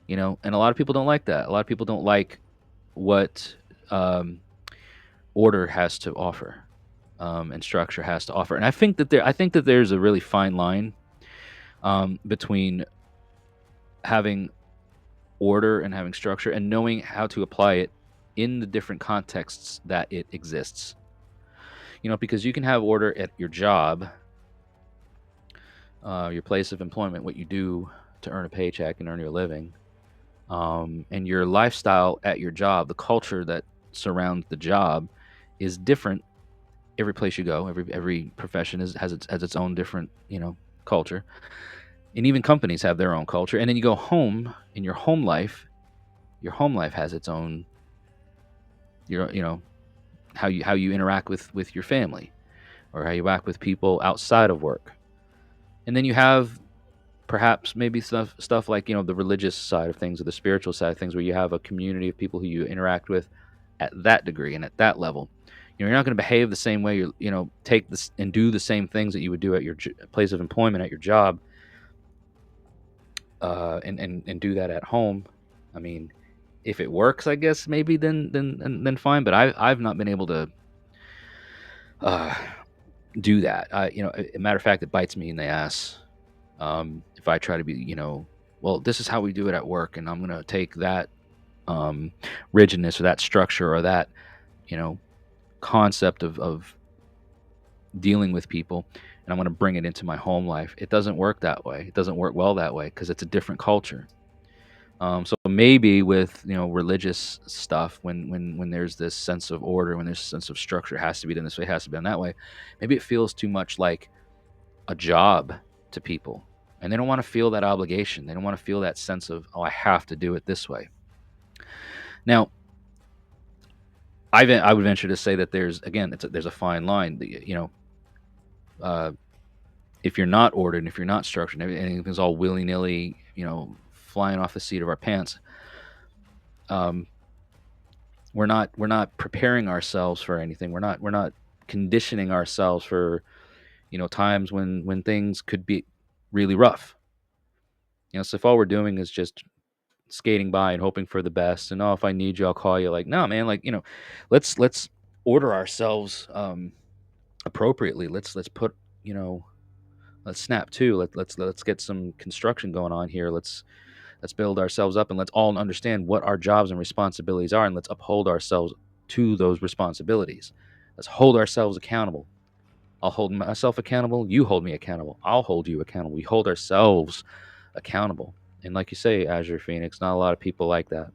And a lot of people don't like that. A lot of people don't like what um, order has to offer, and structure has to offer. And I think that there's a really fine line between having order and having structure and knowing how to apply it in the different contexts that it exists. Because you can have order at your job, your place of employment, what you do to earn a paycheck and earn your living, and your lifestyle at your job, the culture that surrounds the job, is different every place you go. Every profession has its own different culture, and even companies have their own culture. And then you go home in your home life has its own your how you interact with your family, or how you act with people outside of work. And then you have perhaps maybe stuff like the religious side of things or the spiritual side of things, where you have a community of people who you interact with at that degree and at that level. You're not going to behave the same way. Take this and do the same things that you would do at your place of employment, at your job, and do that at home. I mean, if it works, I guess maybe then fine. But I've not been able to uh, do that. A matter of fact, it bites me in the ass if I try to be, well, this is how we do it at work, and I'm gonna take that rigidness or that structure or that you know concept of dealing with people, and I'm gonna bring it into my home life. It doesn't work that way. It doesn't work well that way because it's a different culture. So maybe with religious stuff, when there's this sense of order, when there's a sense of structure, it has to be done this way, it has to be done that way. Maybe it feels too much like a job to people, and they don't want to feel that obligation. They don't want to feel that sense of, oh, I have to do it this way. Now, I would venture to say that there's a fine line. Uh, if you're not ordered and if you're not structured, and everything's all willy nilly, flying off the seat of our pants, um, we're not preparing ourselves for anything. We're not conditioning ourselves for times when things could be really rough. So if all we're doing is just skating by and hoping for the best, and, oh, if I need you, I'll call you, like, no, man, like, let's order ourselves appropriately. Let's put you know let's snap to. Let's get some construction going on here. Let's build ourselves up, and let's all understand what our jobs and responsibilities are, and let's uphold ourselves to those responsibilities. Let's hold ourselves accountable. I'll hold myself accountable, you hold me accountable, I'll hold you accountable. We hold ourselves accountable. And like you say, Azure Phoenix, not a lot of people like that,